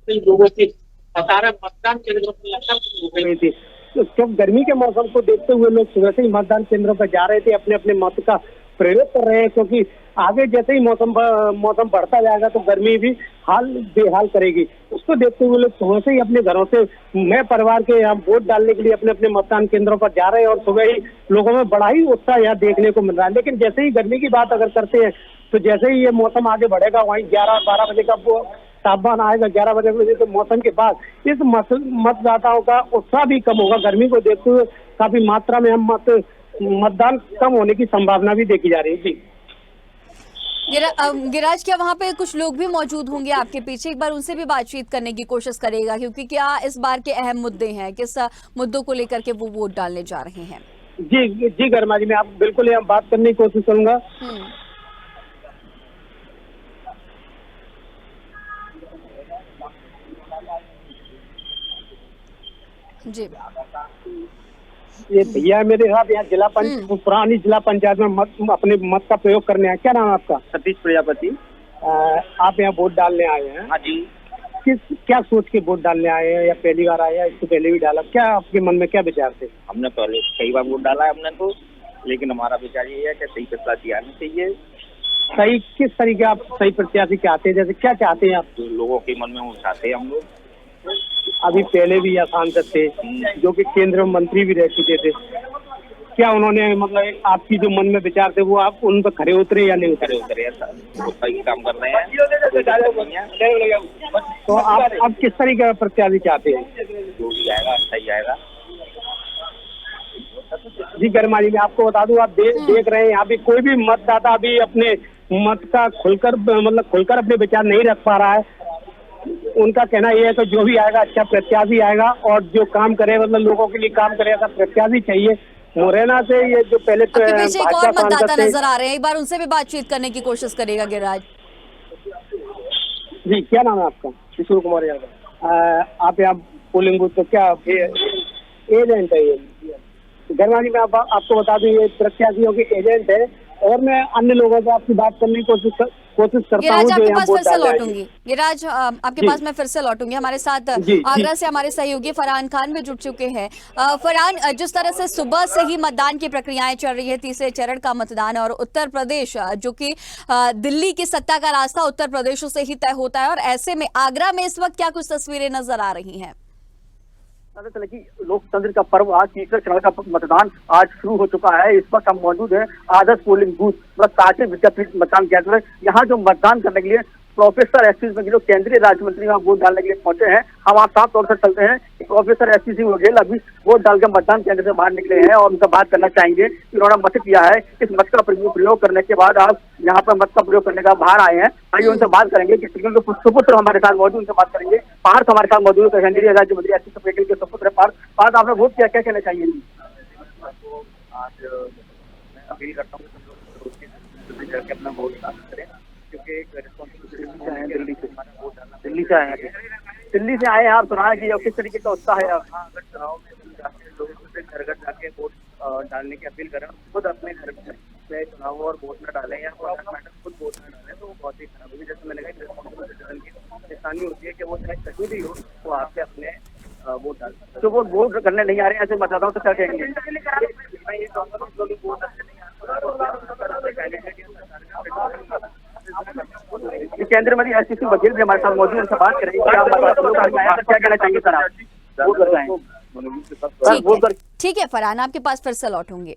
लोगों की मतदान केंद्रों पर रही थी, तो गर्मी के मौसम को देखते हुए लोग सुबह से ही मतदान केंद्रों पर जा रहे थे, अपने अपने मत का प्रयोग कर रहे हैं, क्योंकि आगे जैसे ही मौसम बढ़ता जाएगा तो गर्मी भी बेहाल करेगी। उसको देखते हुए लोग सुबह से ही अपने घरों से, मैं परिवार के यहाँ वोट डालने के लिए अपने अपने मतदान केंद्रों पर जा रहे हैं, और सुबह ही लोगों में बड़ा ही उत्साह यहाँ देखने को मिल रहा है। लेकिन जैसे ही गर्मी की बात अगर करते हैं, तो जैसे ही ये मौसम आगे बढ़ेगा, वहीं 11-12 बजे का वो तापमान आएगा, 11 बजे तो मौसम के बाद इस मतदाताओं का उत्साह भी कम होगा। गर्मी को देखते हुए काफी मात्रा में हम मतदान कम होने की संभावना भी देखी जा रही है। जी गिरिराज, क्या वहाँ पे कुछ लोग भी मौजूद होंगे आपके पीछे? एक बार उनसे भी बातचीत करने की कोशिश करेगा, क्योंकि क्या इस बार के अहम मुद्दे हैं, किस मुद्दों को लेकर के वो वोट डालने जा रहे हैं? जी गर्मा जी, मैं आप बिल्कुल यहाँ बात करने की कोशिश करूंगा। जी, ये भैया मेरे साथ यहाँ पुरानी जिला पंचायत में अपने मत का प्रयोग करने आए। क्या नाम है आपका? सतीश प्रजापति। आप यहाँ वोट डालने आए हैं? हाँ जी। क्या सोच के वोट डालने आए हैं, या पहली बार आए हैं, इससे पहले भी डाला? क्या आपके मन में क्या विचार थे? हमने पहले कई बार वोट डाला है हमने तो, लेकिन हमारा विचार ये है कि सही प्रत्याशी आना चाहिए। सही किस तरीके आप सही प्रत्याशी चाहते हैं? जैसे क्या चाहते हैं आप? जो लोगों के मन में वो चाहते हैं हम लोग। अभी पहले भी यहाँ सांसद थे जो कि केंद्रीय मंत्री भी रह चुके थे, क्या उन्होंने मतलब आपकी जो मन में विचार थे वो आप उन पर खरे उतरे या नहीं खरे उतरे? सही काम कर रहे हैं। तो आप किस तरीके का प्रत्याशी चाहते हैं? जो भी आएगा सही आएगा। जी गर्मा जी, मैं आपको बता दूं, आप देख रहे हैं यहाँ पे कोई भी मतदाता अभी अपने मत का खुलकर अपने विचार नहीं रख पा रहा है। उनका कहना यह है कि जो भी आएगा अच्छा प्रत्याशी आएगा, और जो काम करे, मतलब लोगों के लिए काम करे, ऐसा प्रत्याशी चाहिए। मुरैना से ये जो पहले आपके पीछे एक और भाजपा मतदाता सांसद थे। नजर आ रहे हैं, एक बार उनसे भी बातचीत करने की कोशिश करेगा गिरिराज। जी, क्या नाम है आपका? किशोर कुमार यादव। आप यहाँ पोलिंग बूथ तो क्या एजेंट है ये? गर्मा जी, मैं आपको बता दूं, ये प्रत्याशियों के एजेंट है और मैं अन्य लोगों से आपकी बात करने की कोशिश करता हूँ। गिरिराज, आपके पास फिर से डाल रहे हैं। लौटूंगी। गिरिराज, आपके पास मैं फिर से लौटूंगी। हमारे साथ आगरा से हमारे सहयोगी फरहान खान भी जुड़ चुके हैं। फरहान, जिस तरह से सुबह से ही मतदान की प्रक्रियाएं चल रही है, तीसरे चरण का मतदान, और उत्तर प्रदेश जो कि दिल्ली की सत्ता का रास्ता उत्तर प्रदेश से ही तय होता है, और ऐसे में आगरा में इस वक्त क्या कुछ तस्वीरें नजर आ रही हैं? पता चला कि लोकतंत्र का पर्व आज तीसरे चरण का मतदान आज शुरू हो चुका है। इस वक्त हम मौजूद है आदर्श पोलिंग बूथ काशी विद्यापीठ मतदान केंद्र। यहाँ जो मतदान करने के लिए प्रोफेसर एस.सी. सिंह जो केंद्रीय राज्य मंत्री वहाँ वोट डालने के लिए पहुंचे हैं। हम आप साफ तौर से चलते हैं कि प्रोफेसर एस.सी. सिंह वघेल अभी वोट डालकर मतदान केंद्र से बाहर निकले हैं और उनसे बात करना चाहेंगे कि उन्होंने मत किया है। इस मत का प्रयोग करने के बाद आप यहाँ पर मत का प्रयोग करने का बाहर आए हैं। आइए उनसे बात करेंगे कि सुपुत्र हमारे साथ मौजूद, उनसे बात करेंगे। पार्थ हमारे साथ मौजूद है, केंद्रीय राज्य मंत्री एस.सी. वघेल के सुपुत्र है। पार्थ, आपने वोट किया, क्या कहना चाहिए? आज मैं अपील करता हूँ कि अपना वोट करें, क्योंकि एक रिस्पॉन्सिबिलिटी है। दिल्ली से आए हैं। दिल्ली से आए हैं आप, सुना कि किस तरीके का उत्साह है? अगर चुनाव में लोगों से घर घर जाके वोट डालने की अपील करें, खुद अपने घर में चुनाव और वोट न डालें या खुद वोट न डालें तो वो बहुत ही खराब होगी। जैसे मैंने कहा, रिस्पॉन्सिबल सिटीजन की निशानी होती है कि वो चाहे कहीं भी हो तो आपसे अपने वोट डाल। तो वो वोट करने नहीं आ रहे हैं, ऐसे मतदाताओं से क्या कहेंगे? मैं ये कहूँगा कि लोग वोट करने नहीं केंद्रीय मंत्री एस.सी. सिंह वघेल भी हमारे साथ मौजूद, उनसे बात करेंगे। क्या कहना चाहेंगे सर आप? वोट करना ठीक है फरहान, आपके पास फिर से लौटूंगी।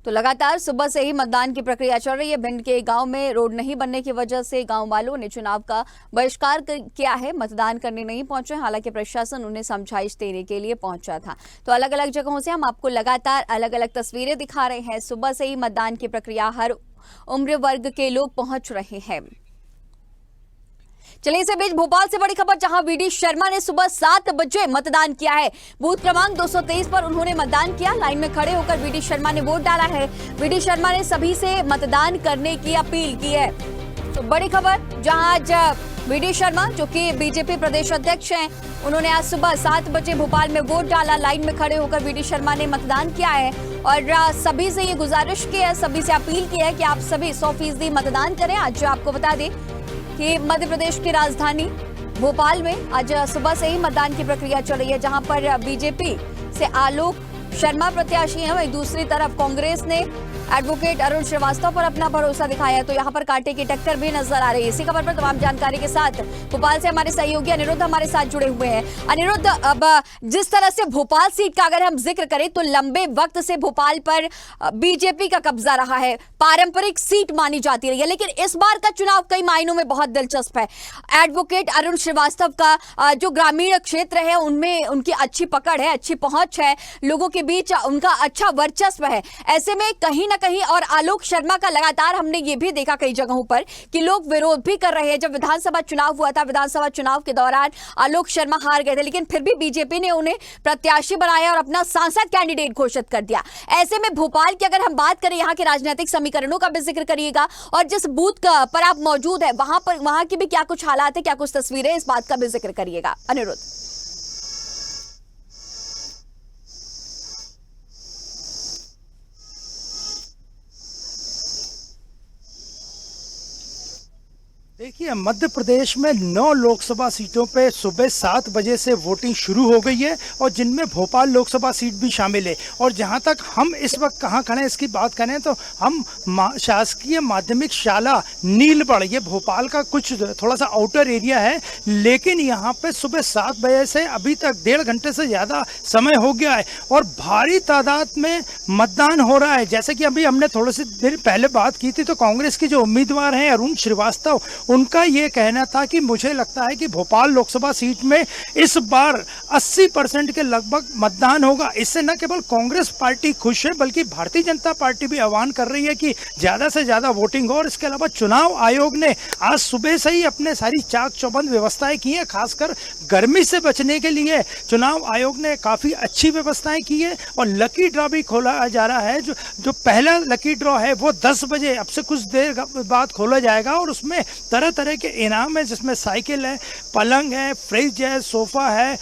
तो लगातार सुबह से ही मतदान की प्रक्रिया चल रही है। भिंड के गांव में रोड नहीं बनने की वजह से गांव वालों ने चुनाव का बहिष्कार किया है, मतदान करने नहीं पहुंचे। हालांकि प्रशासन उन्हें समझाइश देने के लिए पहुंचा था। तो अलग अलग जगहों से हम आपको लगातार अलग अलग तस्वीरें दिखा रहे हैं। सुबह से ही मतदान की प्रक्रिया, हर उम्र वर्ग के लोग पहुंच रहे हैं। चलिए इसी बीच भोपाल से बड़ी खबर, जहां वीडी शर्मा ने सुबह 7 बजे मतदान किया है। बूथ क्रमांक 223 पर उन्होंने मतदान किया। लाइन में खड़े होकर वीडी शर्मा ने वोट डाला है। वीडी शर्मा ने सभी से मतदान करने की अपील की है। तो बड़ी खबर, जहां आज वीडी शर्मा जो कि बीजेपी प्रदेश अध्यक्ष हैं, उन्होंने आज सुबह 7 बजे भोपाल में वोट डाला। लाइन में खड़े होकर वीडी शर्मा ने मतदान किया है और सभी से ये गुजारिश की है, सभी से अपील की है कि आप सभी 100% मतदान करें। आज आपको बता दें कि मध्य प्रदेश की राजधानी भोपाल में आज सुबह से ही मतदान की प्रक्रिया चल रही है, जहां पर बीजेपी से आलोक शर्मा प्रत्याशी हैं, वहीं दूसरी तरफ कांग्रेस ने एडवोकेट अरुण श्रीवास्तव पर अपना भरोसा दिखाया। तो यहां पर कांटे की टक्कर भी नजर आ रही है। इसी खबर पर तमाम जानकारी के साथ भोपाल से हमारे सहयोगी अनिरुद्ध हमारे साथ जुड़े हुए हैं। अनिरुद्ध, अब जिस तरह से भोपाल सीट का अगर हम जिक्र करें तो लंबे वक्त से भोपाल पर बीजेपी का कब्जा रहा है, पारंपरिक सीट मानी जाती रही है, लेकिन इस बार का चुनाव कई मायनों में बहुत दिलचस्प है। एडवोकेट अरुण श्रीवास्तव का जो ग्रामीण क्षेत्र है उनमें उनकी अच्छी पकड़ है, अच्छी पहुंच है, लोगों के बीच उनका अच्छा वर्चस्व है। ऐसे में कहीं ना कहीं, और आलोक शर्मा का लगातार हमने ये भी देखा कई जगहों पर कि लोग विरोध भी कर रहे हैं। जब विधानसभा चुनाव हुआ था, विधानसभा चुनाव के दौरान आलोक शर्मा हार गए थे, लेकिन फिर भी बीजेपी ने उन्हें प्रत्याशी बनाया और अपना सांसद कैंडिडेट घोषित कर दिया। ऐसे में भोपाल की अगर हम बात करें, यहाँ के राजनीतिक समीकरणों का भी जिक्र करिएगा और जिस बूथ पर आप मौजूद है वहां की भी क्या कुछ हालात है, क्या कुछ तस्वीरें, इस बात का भी जिक्र करिएगा अनिरुद्ध। देखिए, मध्य प्रदेश में 9 लोकसभा सीटों पे सुबह 7 बजे से वोटिंग शुरू हो गई है और जिनमें भोपाल लोकसभा सीट भी शामिल है। और जहां तक हम इस वक्त कहां खड़े हैं इसकी बात करें तो हम शासकीय माध्यमिक शाला नीलबढ़, ये भोपाल का कुछ थोड़ा सा आउटर एरिया है, लेकिन यहाँ पे सुबह 7 बजे से अभी तक 1.5 घंटे से ज़्यादा समय हो गया है और भारी तादाद में मतदान हो रहा है। जैसे कि अभी हमने थोड़ी सी देर पहले बात की थी तो कांग्रेस के जो उम्मीदवार हैं अरुण श्रीवास्तव, उनका ये कहना था कि मुझे लगता है कि भोपाल लोकसभा सीट में इस बार 80% के लगभग मतदान होगा। इससे न केवल कांग्रेस पार्टी खुश है बल्कि भारतीय जनता पार्टी भी आह्वान कर रही है कि ज़्यादा से ज़्यादा वोटिंग हो। और इसके अलावा चुनाव आयोग ने आज सुबह से ही अपने सारी चाक चौबंद व्यवस्थाएं की हैं। खासकर गर्मी से बचने के लिए चुनाव आयोग ने काफ़ी अच्छी व्यवस्थाएं की है और लकी ड्रॉ भी खोला जा रहा है। जो पहला लकी ड्रॉ है वो 10 बजे अब से कुछ देर बाद खोला जाएगा और उसमें तरह तरह के इनाम है, जिसमें साइकिल है, पलंग है, फ्रिज है, सोफा है,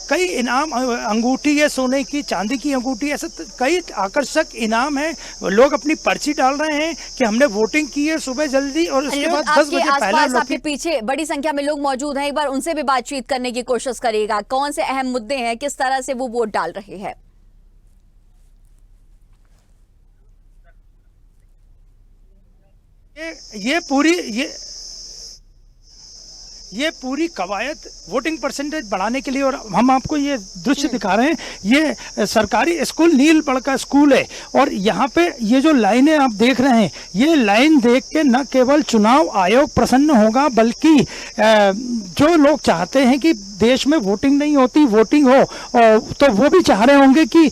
कई इनाम, अंगूठी है सोने की, चांदी की अंगूठी, ऐसे कई आकर्षक इनाम है। लोग अपनी पर्ची डाल रहे हैं कि हमने वोटिंग की है सुबह जल्दी और उसके बाद 10 बजे पहला। आपके पीछे बड़ी संख्या में लोग मौजूद हैं, एक बार उनसे भी बातचीत करने की कोशिश करिएगा। कौन से अहम मुद्दे हैं, किस तरह से वो वोट डाल रहे हैं? ये पूरी कवायद वोटिंग परसेंटेज बढ़ाने के लिए, और हम आपको ये दृश्य दिखा रहे हैं। ये सरकारी स्कूल नीलपड़ का स्कूल है और यहाँ पे ये जो लाइनें आप देख रहे हैं, ये लाइन देख के न केवल चुनाव आयोग प्रसन्न होगा बल्कि जो लोग चाहते हैं कि देश में वोटिंग नहीं होती, वोटिंग हो, तो वो भी चाह रहे होंगे कि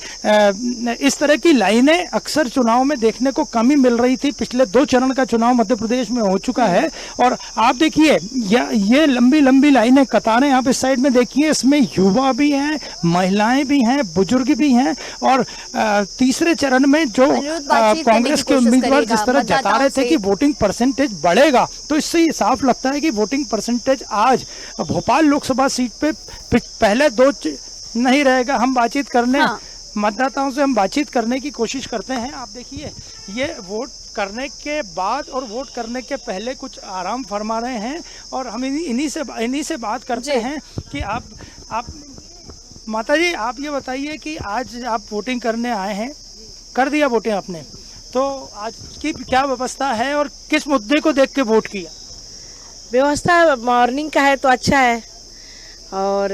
इस तरह की लाइनें अक्सर चुनाव में देखने को कमी मिल रही थी। पिछले 2 चरण का चुनाव मध्य प्रदेश में हो चुका है और आप देखिए ये लंबी लंबी लाइनें, कतारें आप इस साइड में देखिए, इसमें युवा भी हैं, महिलाएं भी हैं, बुजुर्ग भी हैं। और तीसरे चरण में जो कांग्रेस के उम्मीदवार जिस तरह जता रहे थे कि वोटिंग परसेंटेज बढ़ेगा, तो इससे ये साफ लगता है कि वोटिंग परसेंटेज आज भोपाल लोकसभा सीट पे पहले 2 नहीं रहेगा। हम बातचीत करने मतदाताओं से हम बातचीत करने की कोशिश करते हैं। आप देखिए ये वोट करने के बाद और वोट करने के पहले कुछ आराम फरमा रहे हैं और हम इन्हीं से बात करते हैं कि आप माता जी, आप ये बताइए कि आज आप वोटिंग करने आए हैं, कर दिया वोटिंग आपने, तो आज की क्या व्यवस्था है और किस मुद्दे को देख के वोट किया? व्यवस्था मॉर्निंग का है तो अच्छा है और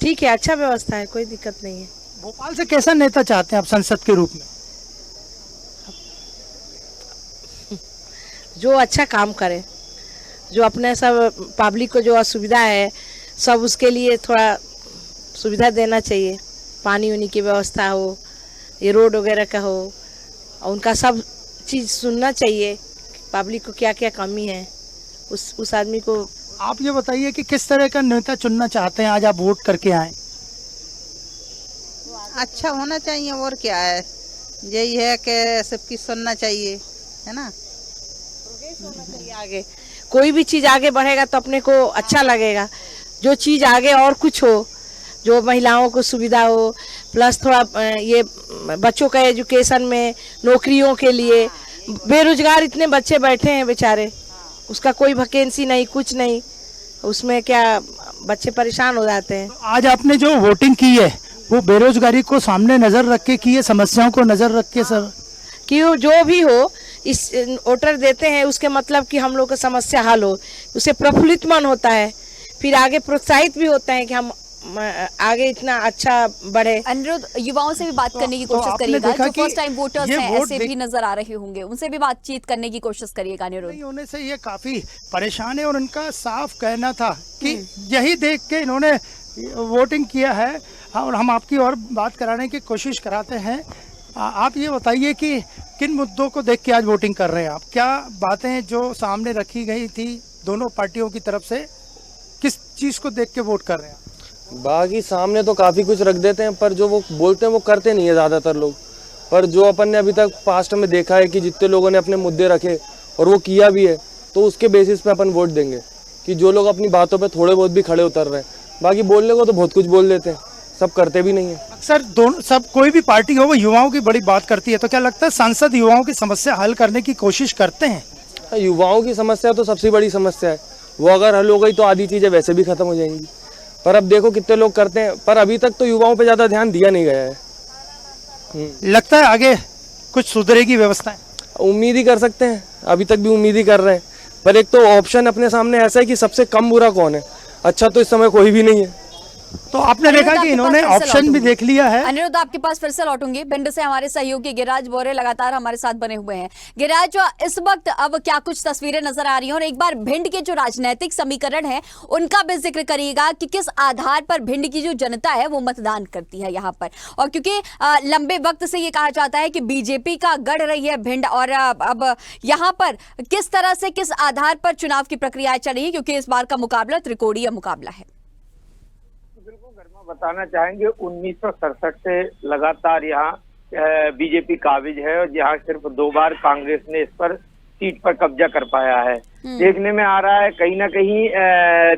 ठीक है, अच्छा व्यवस्था है, कोई दिक्कत नहीं है। भोपाल से कैसा नेता चाहते हैं आप संसद के रूप में? जो अच्छा काम करे, जो अपने सब पब्लिक को जो असुविधा है सब उसके लिए थोड़ा सुविधा देना चाहिए। पानी उनी की व्यवस्था हो, ये रोड वगैरह का हो, और उनका सब चीज़ सुनना चाहिए, पब्लिक को क्या क्या कमी है उस आदमी को। आप ये बताइए कि किस तरह का नेता चुनना चाहते हैं, आज आप वोट करके आए? अच्छा होना चाहिए और क्या है, यही है कि सबकी सुनना चाहिए, है ना। होना चाहिए आगे, कोई भी चीज़ आगे बढ़ेगा तो अपने को अच्छा लगेगा। जो चीज़ आगे और कुछ हो, जो महिलाओं को सुविधा हो, प्लस थोड़ा ये बच्चों का एजुकेशन में, नौकरियों के लिए, बेरोजगार इतने बच्चे बैठे हैं बेचारे, उसका कोई वैकेंसी नहीं, कुछ नहीं, उसमें क्या बच्चे परेशान हो जाते हैं। तो आज आपने जो वोटिंग की है वो बेरोजगारी को सामने नजर रख के की है, समस्याओं को नजर रख के? सर कि जो भी हो, इस वोटर देते हैं उसके मतलब कि हम लोग का समस्या हल हो, उसे प्रफुल्लित मन होता है, फिर आगे प्रोत्साहित भी होता है कि हम आगे इतना अच्छा बढ़े। अनुरोध, युवाओं से भी बात करने की कोशिश करिएगा, जो फर्स्ट टाइम वोटर्स हैं ऐसे भी नजर आ रहे होंगे, उनसे भी बातचीत करने की कोशिश करिएगा। अनुरोध होने से ये काफी परेशान है और उनका साफ कहना था कि यही देख के इन्होंने वोटिंग किया है। और हम आपकी और बात कराने की कोशिश कराते हैं। आप ये बताइए कि किन मुद्दों को देख के आज वोटिंग कर रहे हैं आप? क्या बातें जो सामने रखी गई थी दोनों पार्टियों की तरफ से, किस चीज़ को देख के वोट कर रहे हैं? बाकी सामने तो काफ़ी कुछ रख देते हैं, पर जो वो बोलते हैं वो करते नहीं है ज़्यादातर लोग। पर जो अपन ने अभी तक पास्ट में देखा है कि जितने लोगों ने अपने मुद्दे रखे और वो किया भी है, तो उसके बेसिस पे अपन वोट देंगे कि जो लोग अपनी बातों पे थोड़े बहुत भी खड़े उतर रहे हैं। बाकी बोलने को तो बहुत कुछ बोल देते हैं, सब करते भी नहीं है। अक्सर दोनों सब कोई भी पार्टी हो वो युवाओं की बड़ी बात करती है, तो क्या लगता है सांसद युवाओं की समस्या हल करने की कोशिश करते हैं? युवाओं की समस्या तो सबसे बड़ी समस्या है, वो अगर हल हो गई तो आधी चीज़ें वैसे भी खत्म हो जाएंगी। पर अब देखो कितने लोग करते हैं, पर अभी तक तो युवाओं पे ज़्यादा ध्यान दिया नहीं गया है। लगता है आगे कुछ सुधरेगी व्यवस्थाएं? उम्मीद ही कर सकते हैं, अभी तक भी उम्मीद ही कर रहे हैं। पर एक तो ऑप्शन अपने सामने ऐसा है कि सबसे कम बुरा कौन है, अच्छा तो इस समय कोई भी नहीं है। तो आपने देखा कि इन्होंने ऑप्शन भी देख लिया है। अनिरुद्ध, आपके पास फिर से लौटूंगी। भिंड से हमारे सहयोगी गिरिराज बोरे लगातार हमारे साथ बने हुए हैं। गिरिराज, इस वक्त अब क्या कुछ तस्वीरें नजर आ रही हैं, और एक बार भिंड के जो राजनीतिक समीकरण है उनका भी जिक्र करिएगा कि किस आधार पर भिंड की जो जनता है वो मतदान करती है यहाँ पर। और क्योंकि लंबे वक्त से ये कहा जाता है कि बीजेपी का गढ़ रही है भिंड, और अब यहाँ पर किस तरह से, किस आधार पर चुनाव की प्रक्रिया चल रही है, क्योंकि इस बार का मुकाबला त्रिकोणीय मुकाबला है। बिल्कुल गर्मा बताना चाहेंगे, 1967 से लगातार यहाँ बीजेपी काबिज है, और यहाँ सिर्फ 2 बार कांग्रेस ने इस पर सीट पर कब्जा कर पाया है। देखने में आ रहा है कहीं ना कहीं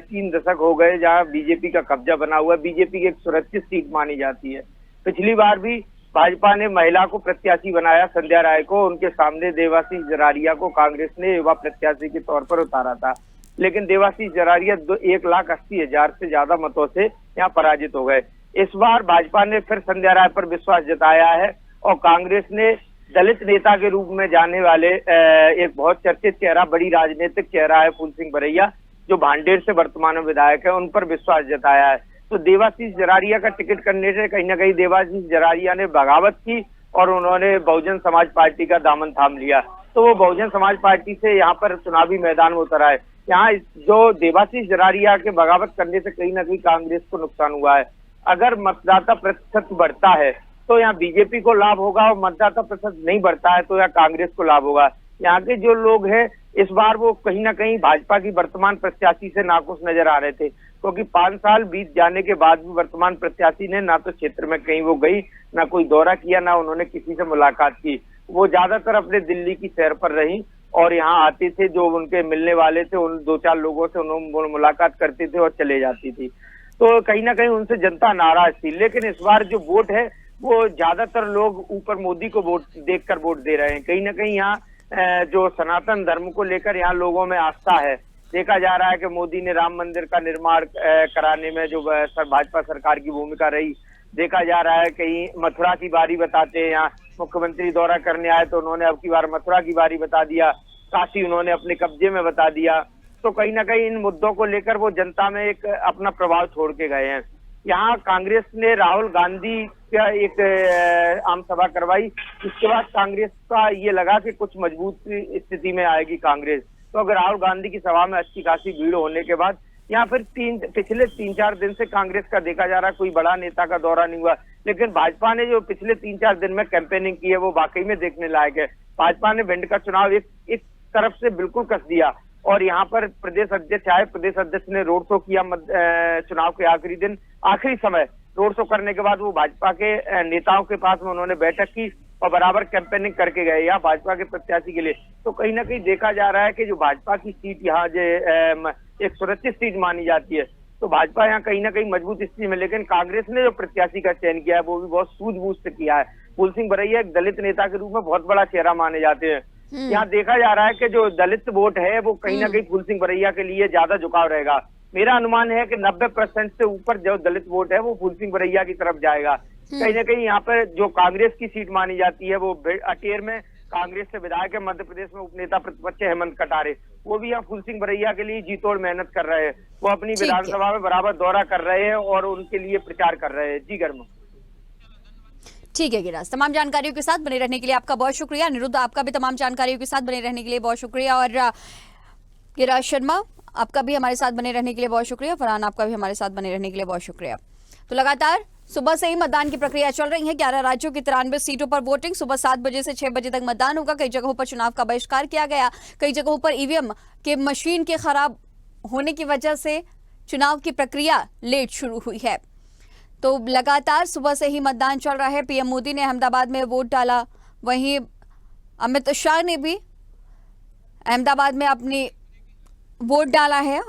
3 दशक हो गए जहाँ बीजेपी का कब्जा बना हुआ है। बीजेपी की एक सुरक्षित सीट मानी जाती है। पिछली बार भी भाजपा ने महिला को प्रत्याशी बनाया, संध्या राय को, उनके सामने देवाशीष जरारिया को कांग्रेस ने युवा प्रत्याशी के तौर पर उतारा था, लेकिन देवाशीष जरारिया 1,80,000 से ज्यादा मतों से यहाँ पराजित हो गए। इस बार भाजपा ने फिर संध्या राय पर विश्वास जताया है, और कांग्रेस ने दलित नेता के रूप में जाने वाले एक बहुत चर्चित चेहरा, बड़ी राजनीतिक चेहरा है फूल सिंह बरैया, जो भांडेर से वर्तमान में विधायक है, उन पर विश्वास जताया है। तो देवाशीष जरारिया का टिकट करने से कहीं ना कहीं देवाशीष जरारिया ने बगावत की और उन्होंने बहुजन समाज पार्टी का दामन थाम लिया। तो वो बहुजन समाज पार्टी से यहाँ पर चुनावी मैदान में उतर आए। यहाँ जो देवाशीष जरारिया के बगावत करने से कहीं ना कहीं कांग्रेस को नुकसान हुआ है। अगर मतदाता प्रतिशत बढ़ता है तो यहाँ बीजेपी को लाभ होगा, और मतदाता प्रतिशत नहीं बढ़ता है तो यहाँ कांग्रेस को लाभ होगा। यहाँ के जो लोग हैं इस बार वो कहीं ना कहीं भाजपा की वर्तमान प्रत्याशी से नाखुश नजर आ रहे थे, क्योंकि 5 साल बीत जाने के बाद भी वर्तमान प्रत्याशी ने ना तो क्षेत्र में कहीं वो गई, ना कोई दौरा किया, ना उन्होंने किसी से मुलाकात की। वो ज्यादातर अपने दिल्ली की सैर पर रही, और यहाँ आते थे, जो उनके मिलने वाले थे उन 2-4 लोगों से उन्होंने मुलाकात करते थे और चले जाती थी। तो कहीं ना कहीं उनसे जनता नाराज थी। लेकिन इस बार जो वोट है वो ज्यादातर लोग ऊपर मोदी को वोट देखकर वोट दे रहे हैं। कहीं ना कहीं यहाँ जो सनातन धर्म को लेकर यहाँ लोगों में आस्था है। देखा जा रहा है कि मोदी ने राम मंदिर का निर्माण कराने में जो भाजपा सरकार की भूमिका रही। देखा जा रहा है कहीं मथुरा की बारी बताते हैं, यहाँ मुख्यमंत्री दौरा करने आए तो उन्होंने अब की बार मथुरा की बारी बता दिया, काशी उन्होंने अपने कब्जे में बता दिया। तो कहीं ना कहीं इन मुद्दों को लेकर वो जनता में एक अपना प्रभाव छोड़ के गए हैं। यहाँ कांग्रेस ने राहुल गांधी का एक आम सभा करवाई, जिसके बाद कांग्रेस का ये लगा कि कुछ मजबूत स्थिति में आएगी कांग्रेस। तो अगर राहुल गांधी की सभा में अच्छी खासी भीड़ होने के बाद यहाँ फिर पिछले 3-4 दिन से कांग्रेस का देखा जा रहा है कोई बड़ा नेता का दौरा नहीं हुआ। लेकिन भाजपा ने जो पिछले 3-4 दिन में कैंपेनिंग की है वो वाकई में देखने लायक है। भाजपा ने भिंड का चुनाव एक तरफ से बिल्कुल कस दिया, और यहाँ पर प्रदेश अध्यक्ष आए, प्रदेश अध्यक्ष ने रोड शो किया चुनाव के आखिरी दिन, आखिरी समय रोड शो करने के बाद वो भाजपा के नेताओं के पास में उन्होंने बैठक की और बराबर कैंपेनिंग करके गए यहाँ भाजपा के प्रत्याशी के लिए। तो कहीं ना कहीं देखा जा रहा है कि जो भाजपा की सीट यहाँ जो एक सुरक्षित सीट मानी जाती है, तो भाजपा यहाँ कहीं ना कहीं मजबूत स्थिति में। लेकिन कांग्रेस ने जो प्रत्याशी का चयन किया है वो भी बहुत सूझबूझ से किया है। फूल सिंह बरैया एक दलित नेता के रूप में बहुत बड़ा चेहरा माने जाते हैं। यहाँ देखा जा रहा है कि जो दलित वोट है वो कहीं ना कहीं फूल सिंह बरैया के लिए ज्यादा झुकाव रहेगा। मेरा अनुमान है कि 90% से ऊपर जो दलित वोट है वो फूल सिंह बरैया की तरफ जाएगा। कहीं ना कहीं यहाँ पर जो कांग्रेस की सीट मानी जाती है वो अटेर में कांग्रेस से विधायक है, मध्य प्रदेश में उपनेता प्रतिपक्ष हेमंत कटारे, वो भी यहाँ फूल सिंह बरैया के लिए जी तोड़ मेहनत कर रहे हैं। वो अपनी विधानसभा में बराबर दौरा कर रहे हैं और उनके लिए प्रचार कर रहे हैं। जी गर्मा। ठीक है गिरिराज, तमाम जानकारियों के साथ बने रहने के लिए आपका बहुत शुक्रिया। अनिरुद्ध, आपका भी तमाम जानकारियों के साथ बने रहने के लिए बहुत शुक्रिया। और गिरिराज शर्मा, आपका भी हमारे साथ बने रहने के लिए बहुत शुक्रिया। फरहान, आपका भी हमारे साथ बने रहने के लिए बहुत शुक्रिया। तो लगातार सुबह से ही मतदान की प्रक्रिया चल रही है। 11 राज्यों की 93 सीटों पर वोटिंग। सुबह 7 बजे से 6 बजे तक मतदान होगा। कई जगहों पर चुनाव का बहिष्कार किया गया। कई जगहों पर ईवीएम के मशीन के खराब होने की वजह से चुनाव की प्रक्रिया लेट शुरू हुई है। तो लगातार सुबह से ही मतदान चल रहा है। पीएम मोदी ने अहमदाबाद में वोट डाला, वहीं अमित शाह ने भी अहमदाबाद में अपनी वोट डाला है।